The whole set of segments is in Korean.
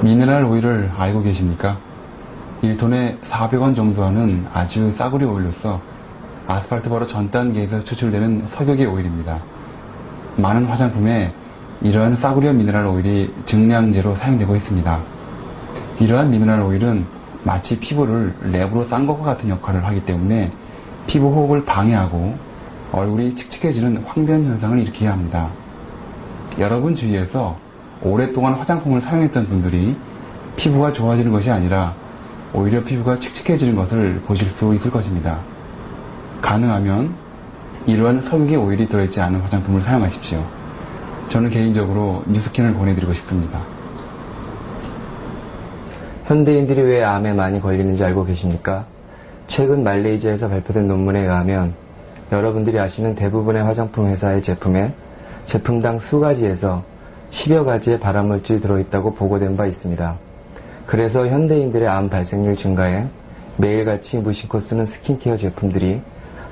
미네랄 오일을 알고 계십니까? 1톤에 400원 정도 하는 아주 싸구려 오일로서 아스팔트 바로 전 단계에서 추출되는 석유계 오일입니다. 많은 화장품에 이러한 싸구려 미네랄 오일이 증량제로 사용되고 있습니다. 이러한 미네랄 오일은 마치 피부를 랩으로 싼 것과 같은 역할을 하기 때문에 피부 호흡을 방해하고 얼굴이 칙칙해지는 황변 현상을 일으켜야 합니다. 여러분 주위에서 오랫동안 화장품을 사용했던 분들이 피부가 좋아지는 것이 아니라 오히려 피부가 칙칙해지는 것을 보실 수 있을 것입니다. 가능하면 이러한 석유계 오일이 들어있지 않은 화장품을 사용하십시오. 저는 개인적으로 뉴스킨을 권해드리고 싶습니다. 현대인들이 왜 암에 많이 걸리는지 알고 계십니까? 최근 말레이시아에서 발표된 논문에 의하면 여러분들이 아시는 대부분의 화장품 회사의 제품에 제품당 수가지에서 10여 가지의 발암물질이 들어있다고 보고된 바 있습니다. 그래서 현대인들의 암 발생률 증가에 매일같이 무심코 쓰는 스킨케어 제품들이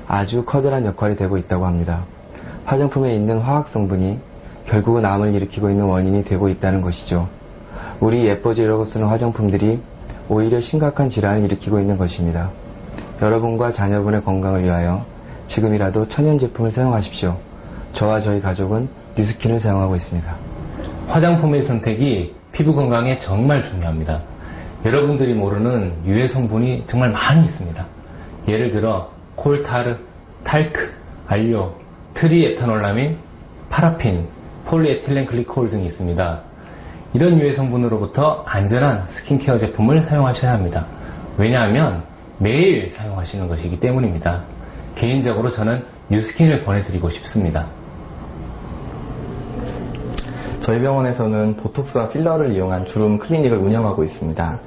아주 커다란 역할이 되고 있다고 합니다. 화장품에 있는 화학 성분이 결국은 암을 일으키고 있는 원인이 되고 있다는 것이죠. 우리 예뻐지려고 쓰는 화장품들이 오히려 심각한 질환을 일으키고 있는 것입니다. 여러분과 자녀분의 건강을 위하여 지금이라도 천연 제품을 사용하십시오. 저와 저희 가족은 뉴스킨을 사용하고 있습니다. 화장품의 선택이 피부 건강에 정말 중요합니다. 여러분들이 모르는 유해 성분이 정말 많이 있습니다. 예를 들어 콜타르, 탈크, 알료, 트리에탄올라민, 파라핀, 폴리에틸렌 글리콜 등이 있습니다. 이런 유해 성분으로부터 안전한 스킨케어 제품을 사용하셔야 합니다. 왜냐하면 매일 사용하시는 것이기 때문입니다. 개인적으로 저는 뉴스킨을 권해드리고 싶습니다. 저희 병원에서는 보톡스와 필러를 이용한 주름 클리닉을 운영하고 있습니다.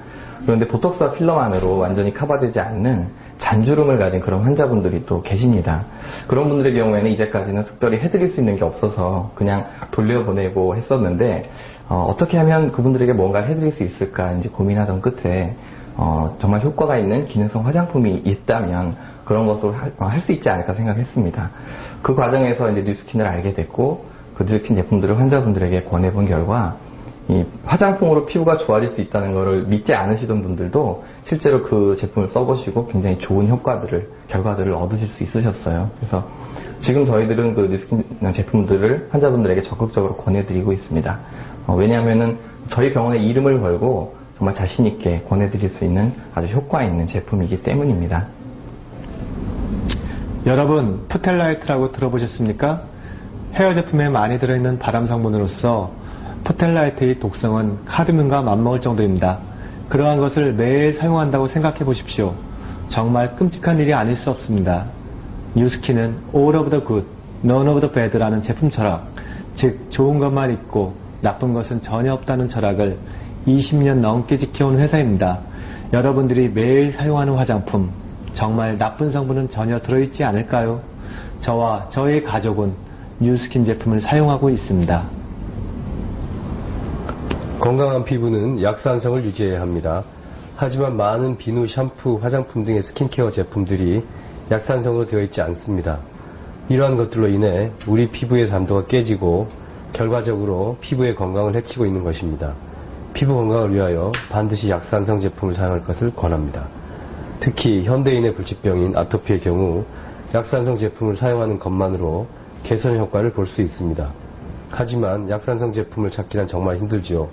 그런데 보톡스와 필러만으로 완전히 커버되지 않는 잔주름을 가진 그런 환자분들이 또 계십니다. 그런 분들의 경우에는 이제까지는 특별히 해드릴 수 있는 게 없어서 그냥 돌려보내고 했었는데 어떻게 하면 그분들에게 뭔가 해드릴 수 있을까 이제 고민하던 끝에 정말 효과가 있는 기능성 화장품이 있다면 그런 것으로 할 수 있지 않을까 생각했습니다. 그 과정에서 이제 뉴스킨을 알게 됐고 그 뉴스킨 제품들을 환자분들에게 권해본 결과 이 화장품으로 피부가 좋아질 수 있다는 것을 믿지 않으시던 분들도 실제로 그 제품을 써보시고 굉장히 좋은 결과들을 얻으실 수 있으셨어요. 그래서 지금 저희들은 그 뉴스킨 제품들을 환자분들에게 적극적으로 권해드리고 있습니다. 왜냐하면은 저희 병원의 이름을 걸고 정말 자신있게 권해드릴 수 있는 아주 효과 있는 제품이기 때문입니다. 여러분, 푸텔라이트라고 들어보셨습니까? 헤어 제품에 많이 들어있는 발암 성분으로서 푸텔라이트의 독성은 카드뮴과 맞먹을 정도입니다. 그러한 것을 매일 사용한다고 생각해 보십시오. 정말 끔찍한 일이 아닐 수 없습니다. 뉴스킨은 all of the good, none of the bad라는 제품 철학, 즉 좋은 것만 있고 나쁜 것은 전혀 없다는 철학을 20년 넘게 지켜온 회사입니다. 여러분들이 매일 사용하는 화장품, 정말 나쁜 성분은 전혀 들어있지 않을까요? 저와 저의 가족은 뉴스킨 제품을 사용하고 있습니다. 건강한 피부는 약산성을 유지해야 합니다. 하지만 많은 비누, 샴푸, 화장품 등의 스킨케어 제품들이 약산성으로 되어 있지 않습니다. 이러한 것들로 인해 우리 피부의 산도가 깨지고 결과적으로 피부의 건강을 해치고 있는 것입니다. 피부 건강을 위하여 반드시 약산성 제품을 사용할 것을 권합니다. 특히 현대인의 불치병인 아토피의 경우 약산성 제품을 사용하는 것만으로 개선 효과를 볼 수 있습니다. 하지만 약산성 제품을 찾기란 정말 힘들지요.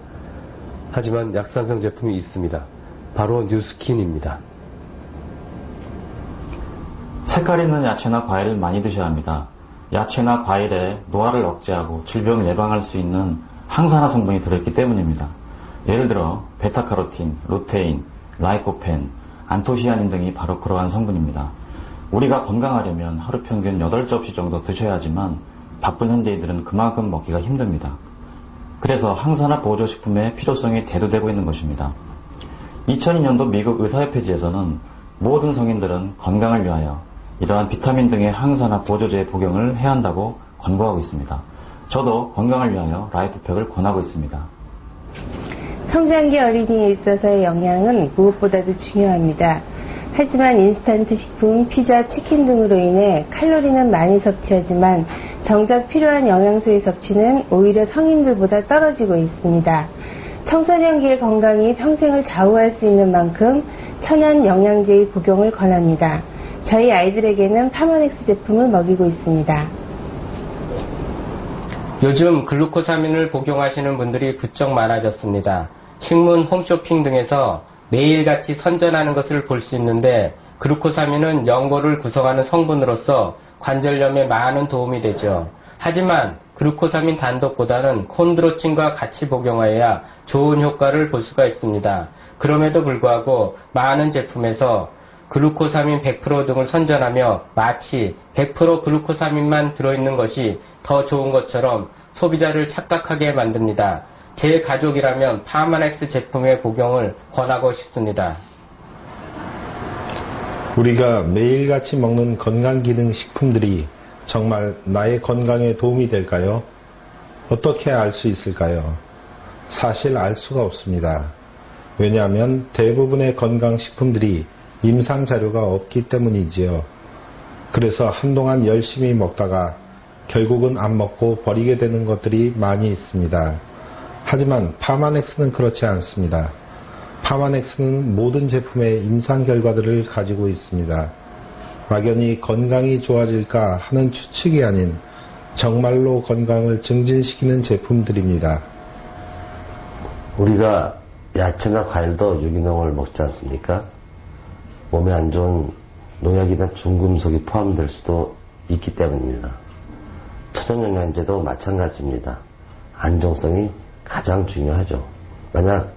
하지만 약산성 제품이 있습니다. 바로 뉴스킨입니다. 색깔 있는 야채나 과일을 많이 드셔야 합니다. 야채나 과일에 노화를 억제하고 질병을 예방할 수 있는 항산화 성분이 들어있기 때문입니다. 예를 들어 베타카로틴, 루테인, 라이코펜, 안토시아닌 등이 바로 그러한 성분입니다. 우리가 건강하려면 하루 평균 8접시 정도 드셔야 하지만 바쁜 현대인들은 그만큼 먹기가 힘듭니다. 그래서 항산화 보조식품의 필요성이 대두되고 있는 것입니다. 2002년도 미국 의사협회지에서는 모든 성인들은 건강을 위하여 이러한 비타민 등의 항산화 보조제의 복용을 해야 한다고 권고하고 있습니다. 저도 건강을 위하여 라이프팩을 권하고 있습니다. 성장기 어린이에 있어서의 영양은 무엇보다도 중요합니다. 하지만 인스턴트 식품, 피자, 치킨 등으로 인해 칼로리는 많이 섭취하지만 정작 필요한 영양소의 섭취는 오히려 성인들보다 떨어지고 있습니다. 청소년기의 건강이 평생을 좌우할 수 있는 만큼 천연 영양제의 복용을 권합니다. 저희 아이들에게는 파마넥스 제품을 먹이고 있습니다. 요즘 글루코사민을 복용하시는 분들이 부쩍 많아졌습니다. 신문, 홈쇼핑 등에서 매일같이 선전하는 것을 볼 수 있는데 글루코사민은 연골을 구성하는 성분으로서 관절염에 많은 도움이 되죠. 하지만 글루코사민 단독보다는 콘드로친과 같이 복용하여야 좋은 효과를 볼 수가 있습니다. 그럼에도 불구하고 많은 제품에서 글루코사민 100% 등을 선전하며 마치 100% 글루코사민만 들어있는 것이 더 좋은 것처럼 소비자를 착각하게 만듭니다. 제 가족이라면 파마넥스 제품의 복용을 권하고 싶습니다. 우리가 매일같이 먹는 건강기능식품들이 정말 나의 건강에 도움이 될까요? 어떻게 알 수 있을까요? 사실 알 수가 없습니다. 왜냐하면 대부분의 건강식품들이 임상자료가 없기 때문이지요. 그래서 한동안 열심히 먹다가 결국은 안 먹고 버리게 되는 것들이 많이 있습니다. 하지만 파마넥스는 그렇지 않습니다. 파마넥스는 모든 제품의 임상 결과들을 가지고 있습니다. 막연히 건강이 좋아질까 하는 추측이 아닌 정말로 건강을 증진시키는 제품들입니다. 우리가 야채나 과일도 유기농을 먹지 않습니까? 몸에 안 좋은 농약이나 중금속이 포함될 수도 있기 때문입니다. 천연영양제도 마찬가지입니다. 안정성이 가장 중요하죠. 만약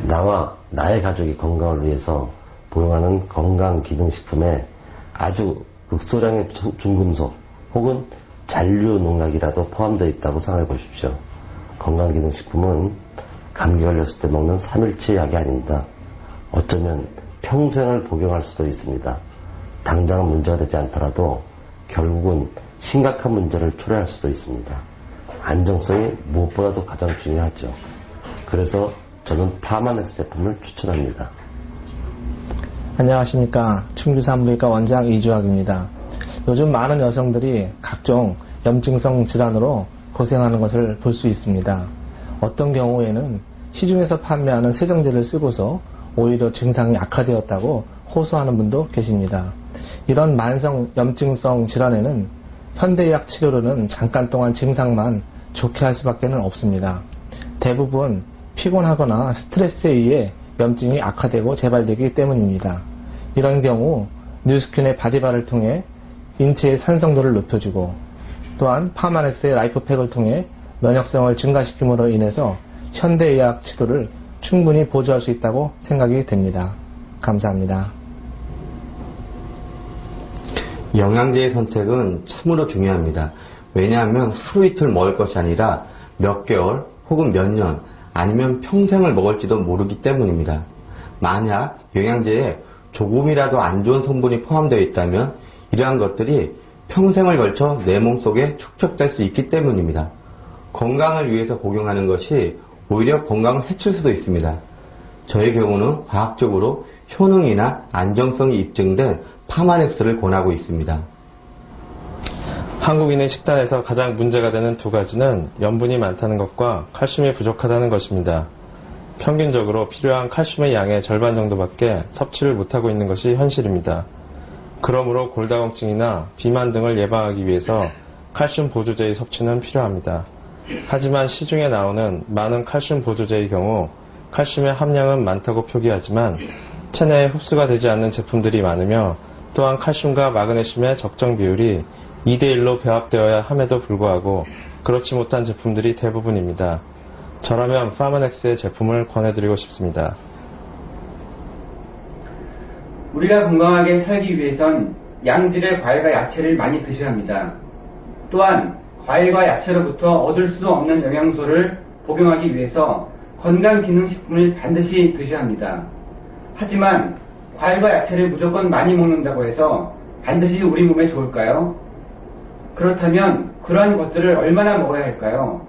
나와 나의 가족이 건강을 위해서 복용하는 건강기능식품에 아주 극소량의 중금속 혹은 잔류 농약이라도 포함되어 있다고 생각해 보십시오. 건강기능식품은 감기 걸렸을 때 먹는 3일치 약이 아닙니다. 어쩌면 평생을 복용할 수도 있습니다. 당장은 문제가 되지 않더라도 결국은 심각한 문제를 초래할 수도 있습니다. 안정성이 무엇보다도 가장 중요하죠. 그래서 저는 파마넥스 제품을 추천합니다. 안녕하십니까. 충주산부인과 원장 이주학입니다. 요즘 많은 여성들이 각종 염증성 질환으로 고생하는 것을 볼 수 있습니다. 어떤 경우에는 시중에서 판매하는 세정제를 쓰고서 오히려 증상이 악화되었다고 호소하는 분도 계십니다. 이런 만성 염증성 질환에는 현대의학 치료로는 잠깐 동안 증상만 좋게 할 수밖에 없습니다. 대부분 피곤하거나 스트레스에 의해 염증이 악화되고 재발되기 때문입니다. 이런 경우 뉴스킨의 바디바를 통해 인체의 산성도를 높여주고 또한 파마넥스의 라이프팩을 통해 면역성을 증가시킴으로 인해서 현대의학 치료를 충분히 보조할 수 있다고 생각이 됩니다. 감사합니다. 영양제의 선택은 참으로 중요합니다. 왜냐하면 하루 이틀 먹을 것이 아니라 몇 개월 혹은 몇 년 아니면 평생을 먹을지도 모르기 때문입니다. 만약 영양제에 조금이라도 안 좋은 성분이 포함되어 있다면 이러한 것들이 평생을 걸쳐 내 몸속에 축적될 수 있기 때문입니다. 건강을 위해서 복용하는 것이 오히려 건강을 해칠 수도 있습니다. 저의 경우는 과학적으로 효능이나 안정성이 입증된 파마넥스를 권하고 있습니다. 한국인의 식단에서 가장 문제가 되는 두 가지는 염분이 많다는 것과 칼슘이 부족하다는 것입니다. 평균적으로 필요한 칼슘의 양의 절반 정도밖에 섭취를 못하고 있는 것이 현실입니다. 그러므로 골다공증이나 비만 등을 예방하기 위해서 칼슘 보조제의 섭취는 필요합니다. 하지만 시중에 나오는 많은 칼슘 보조제의 경우 칼슘의 함량은 많다고 표기하지만 체내에 흡수가 되지 않는 제품들이 많으며 또한 칼슘과 마그네슘의 적정 비율이 2대1로 배합되어야 함에도 불구하고 그렇지 못한 제품들이 대부분입니다. 저라면 파마넥스의 제품을 권해드리고 싶습니다. 우리가 건강하게 살기 위해선 양질의 과일과 야채를 많이 드셔야 합니다. 또한 과일과 야채로부터 얻을 수 없는 영양소를 복용하기 위해서 건강기능식품을 반드시 드셔야 합니다. 하지만 과일과 야채를 무조건 많이 먹는다고 해서 반드시 우리 몸에 좋을까요? 그렇다면 그러한 것들을 얼마나 먹어야 할까요?